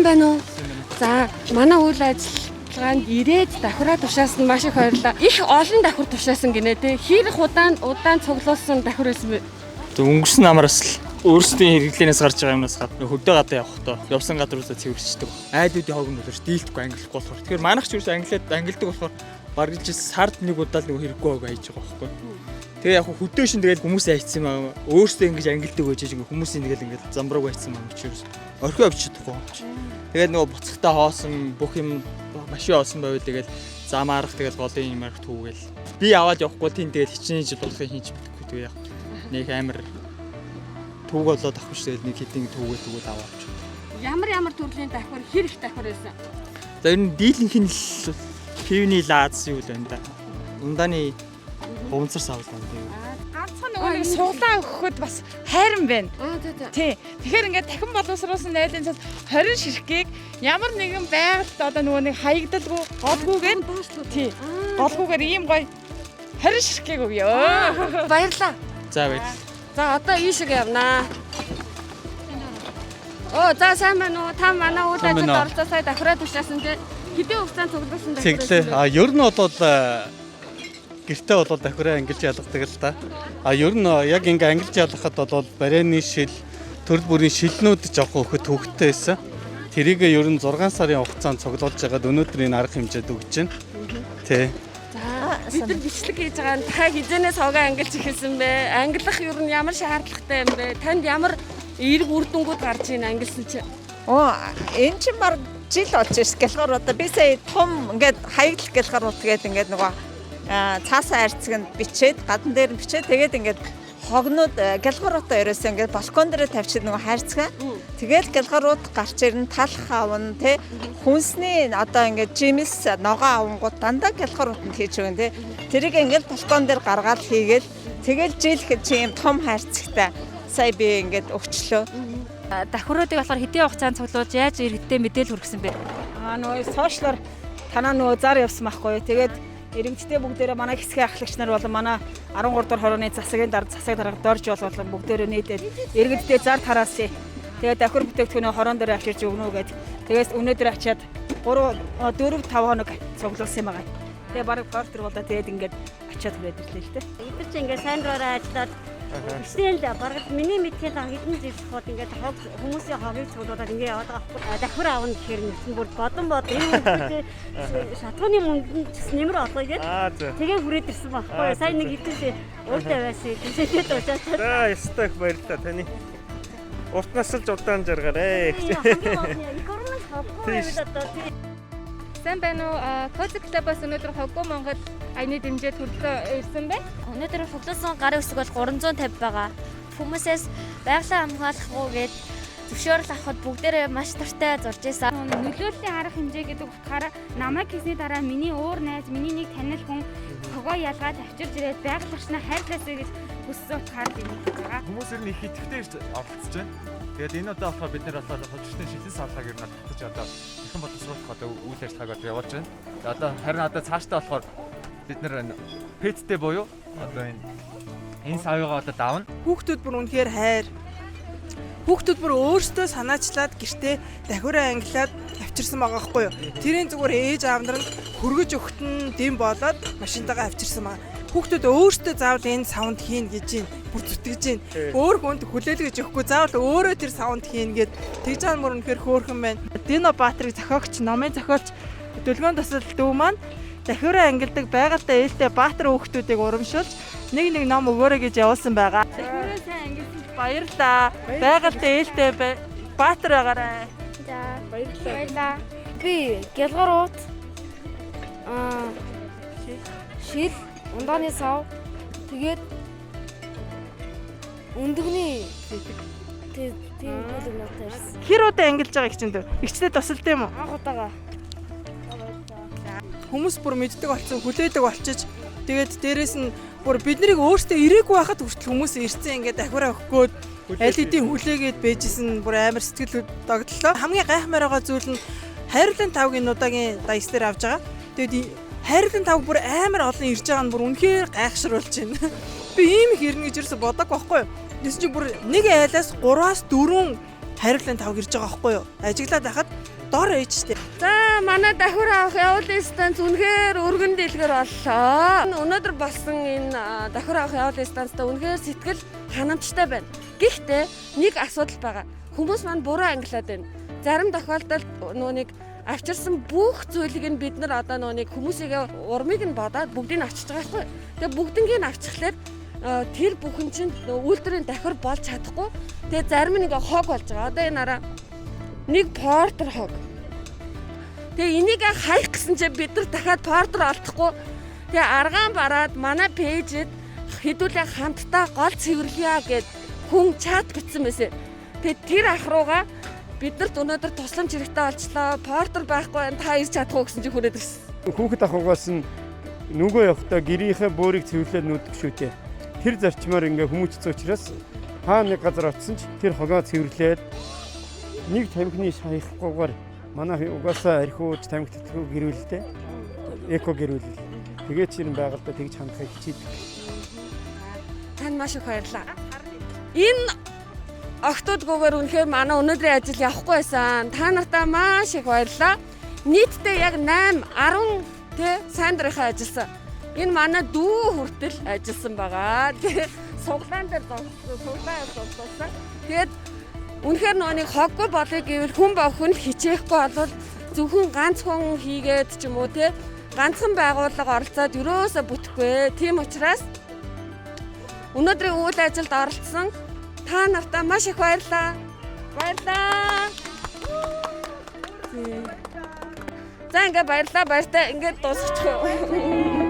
байна уу? За, манай үйл ажиллагаанд ирээд давхраа тушаасан маш их баярлалаа. Их олон давхар тушаасан гинэ те. Хэр их удаан цуглуулсан давхар байсан бэ? Өнгөрсөн намараас л өөрсдийн хэрэглэнээс гарч байгаа юмнаас гадна хөдөө гадаа явахдаа явсан гадруудаа цэвэрчдэг. Айдуудын хогн өдөрч дийлдэхгүй ангиллахгүй болохоор. Тэгэхээр манайх ч юусэн ангилдаг болохоор бараг жил сард нэг удаа л нэг хэрэггүй хог хайж байгаа байхгүй. Тэгээ яг хөдөө шин тэгэл хүмүүс айцсан юм аа. Өөрсдөө ингэж ангилдаг байж байгаа хүмүүсийн тэгэл ингэж замбраг байцсан юм чи юус. Орхио авчихдаггүй юм чи. Тэгээд нөгөө буцагтаа хоосон бүх юм машин олсон байвал тэгэл зам арга тэгэл голын юм арга түүгээл. Би аваад явахгүй тийм тэгэл хичнээн жил болохыг хийж бидэхгүй тэгээ яг нэг амир түүг болоод авах биш тэгэл нэг хэдийн түүгэл аваач. Ямар төрлийн давхар хэр их давхар байсан? За энэ дийлэнх нь л пивний лааз юу л байна да. Ундааны гомцор савл байна. Ганцхан нөгөө нэг суулаа өгөхөд бас хайран байна. Тий. Тэгэхээр ингээд дахин боловсруулсан найзын цас 20 ширхгийг ямар нэгэн байгальд одоо нөгөө нэг хаягдалгүй голгүйгээр тий. Голгүйгээр ийм гоё 20 ширхгийг өгөө. Баярлалаа. За баярлалаа. За одоо ийшээ явнаа. За сайн байна уу? Та манай үйл ажиллагаанд оролцоо сая давхраа тушаасан те. Хэдийн хугацаанд цуглуулсан давхар байсан бэ? Тэглээ. Ер нь бол гэртээ бол давхраа ангилж яддаг л та. Ер нь яг ингээ ангилж ядахад бол барайны шил, төрөл бүрийн шилнүүд жоох өгөхөд төвхтэй байсан. Тэрийг ер нь 6 сарын хугацаанд цуглуулж байгаад өнөөдөр энэ арга хэмжээд өгч байна. Тий. Бид нар бичлэг хийж байгаа нь та хизэнээс хогоо ангилж эхэлсэн бэ? Ангилах ер нь ямар шаардлагатай юм бэ? Танд ямар эерэг үр дүнгууд гарч ийн ангилсан чи? Энэ чинь баг жил болж ирс гэлхоор одоо би сая том ингээд хаягдал гэлхоор тэгээд ингээд нөгөө цаасаа арцганд бичээд гадан дээр нь бичээд тэгээд ингээд хогнууд гэлхороотой ерөөсөө ингээд балкон дээр тавьчихад нөгөө хайрцгаа. Тэгээд гэлхорууд гарч ирэн талах авна те хүнсний одоо ингээд жимс ногоо авангууд дандаа гэлхорууданд хийж өгөн те. Тэрийг ингээд балкон дээр гаргаад хийгээл тэгэл жил гэж чи юм том хайрцагтай сая би ингээд өгчлөө. Давхруудыг болохоор хэдийн хугацаанд цуглуулж яаж иргэдтэй мэдээлэл хүргэсэн бэ? Нөгөө сошиалор танаа нөгөө зар явсан байхгүй юу. Тэгээд иргэдтэй бүгдээрээ манай хэсгийн ахлагч нар болон манай 13 дугаар хорооны засгийн засаг дарга дорж болон бүгдээрээ нийлээд иргэдтэй зар тараасан. Тэгээд давхар бүтээгдэхүүнээ хороон дээр авчирч өгнө үү гэд. Тэгээс өнөөдөр ачаад 4 5 хоног цуглуулсан юм байгаа. Тэгээ бараг портер болоо тэгээд ингээд ачаад хүрээд ирлээ л дээ. Эдгээр чинь ингээд сайн дураа ажиллаад Эсвэл бараг миний мэдхийн хэдэн жил хот ингээд хүмүүсийн хогийг цуглуулад ингээд яваад байгаа байхгүй. Давхар аавна гэхээр нэгэн бүр бодон энэ шатгууны мөнгөнд ч нэмэр олгоё гэж. Тэгээ хүрээд ирсэн байхгүй. Сайн нэг хэдэн ууртай байсан. Тэсэлтэй дуусаад. За ястай их баярлалаа таны. Урт насалж удаан жаргаарэ. Сайн байна уу? Кози клубаас өнөөдөр Хоггүй Монгол аяны дэмжээ төлөвлөө ирсэн бэ? Өнөөдөр цуглуулсан гарын үсэг бол 350 байгаа. Хүмүүсээс байгалаа хамгаалах уу гэж зөвшөөрөл авахд бүгдээрээ маш тартай зурж байсан. Нөлөөллийн арга хэмжээ гэдэг утгаараа намайг хийсний дараа миний өөр найз, миний нэг танил хүн хогоо ялгаад авчирж ирээд байгалагчнаа хайрлаасаа гэж хүссэн утгаар энэ хийж байгаа. Хүмүүс ер нь их идэвхтэй оролцож байна. Тэгээд энэ удаа болохоор бид нэр болохоор хожигчны шилэн савлгааг ер нь татаж одоо дахин боловсруулах одоо үйл ажиллагаагаа явуулж байна. Одоо харин одоо цаашдаа болохоор бид нэр пэттэй буюу одоо энэ савыгаа одоо давна. Хүүхдүүд бүр үнэхээр хайр. Хүүхдүүд бүр өөрсдөө санаачлаад гэртээ давхраа ангилаад авчирсан байгаа байхгүй юу. Тэрийн зүгээр ээж аав нар нь хөргөж өгөхт нь дэм болоод машинтайгаа авчирсан байгаа. Хүүхдүүд өөрсдөө заавал энэ саунд хийн гэж бүр зүтгэж байна. Өөр хүнд хүлээлгэж өгөхгүй заавал өөрөө тэр саунд хийн гэд тэгж байгаа мөр үнэхээр хөөрхөн байна. Дино Баатрыг зохиогч, номын зохиолч Дүлгөөн тасал дүү маань давхраа ангилдаг байгальтай ээлтэй Баатар хүүхдүүдийг урамшуулж нэг ном өгөөрэй гэж явуулсан байгаа. Давхраа сайн ангилсан баярлаа. Байгальтай ээлтэй Баатар байгаарай. За баярлалаа. Би Гялгарууд шил ундааны сав тэгээд өндөгний тийм үлэг нотой ирсэн. Хэр удаа ангилж байгаа их чинь дөө? Игчтэй тусалтай юм уу? Анх удаага. Хүмүүс бүр мэддэг болсон, хүлээдэг болчиж тэгээд дээрэс нь бүр бид нарыг өөртөө ирээгүй байхад хүртэл хүмүүс ирсэн ингээд давхраа өгөхгүйд аль хэдийн хүлээгээд байжсэн бүр амар сэтгэл догтлоо. Хамгийн гайхмаар байгаа зүйл нь хайрлан тавгийн удаагийн дайс дээр авж байгаа. Тэгээд хайрлан тав бүр амар олон ирж байгаа нь бүр үнэхээр гайхшруулж байна. Би ийм их ирнэ гэж ерөөсө бодоагүй байхгүй юу. Тэс чи бүр нэг айлаас 3-аас 4 хайрлан тав ирж байгаа байхгүй юу. Ажиглаад байхад дор ээжтэй. За манай давхар авах явуулын станц үнэхээр өргөн дэлгэр боллоо. Өнөөдөр болсон энэ давхар авах явуулын станцтай үнэхээр сэтгэл ханамжтай байна. Гэхдээ нэг асуудал байгаа. Хүмүүс маань буруу ангилаад байна. Зарим тохиолдолд нүуник авчирсан бүх зүйлийг нь бид нар одоо нүуник хүмүүсийг урмыг нь бодоод бүгдийг нь авчиж байгаа байхгүй. Тэгээ бүгднийг нь авчихлаар тэр бүхэн чинь үйлдвэрийн давхар болж чадахгүй. Тэгээ зарим нэг хог болж байгаа. Одоо энэ араа нэг портер хог. Тэгээ энийг хаях гэсэн чинь бид нар дахиад портер олдохгүй. Тэгээ аргаан бараад манай пэйжэд хэдүүлээ хамтдаа гол цэвэрлэе гэд хүн чат бичсэн байсан. Тэгээ тэр ах руугаа биднэрт өнөөдөр тусламж хэрэгтэй болчлоо. Портер байхгүй байна. Та ирж чадах уу гэсэн чинь хүрээд ирсэн. Хүүхэд ахугаас нь нүгөө явахдаа гэрийнхээ бөөрийг цэвэрлээд нүдэх шүү дээ. Тэр зарчмаар ингээ хүмүүжсэн учраас хаа нэг газар очсон ч тэр хогоо цэвэрлээд нэг тамхины шаяхгүйгээр манай угаасаа архиуж тамхи тэтгэв гэрүүлдэг. Эко гэрүүлэл. Тэгээд чинь байгальдаа тэгж хандхыг хичээдэг. Тань маш их баярлаа. Энэ октодгоор үнэхээр манай өнөөдрийн ажил явахгүй байсан. Та нартаа маш их баярлаа. Нийтдээ яг 8 10 сайн дурынхаа ажилласан. Энэ манай дүү хүртэл ажилласан байгаа. Тэгээд суглаан дээр суглаа. Тэгээд үнэхээр нэг хоггүй болыг гэвэл хүн бохын хичээхгүй бол зөвхөн ганц хүн хийгээд ч юм уу те ганцхан байгууллага оролцоод юроосо бүтэхгүй. Тийм учраас өнөөдрийн үйл ажилд оролцсон та нартаа маш их баярлаа. Баярлаа. За ингээ баярлаа баяртай ингээд дуусчихв.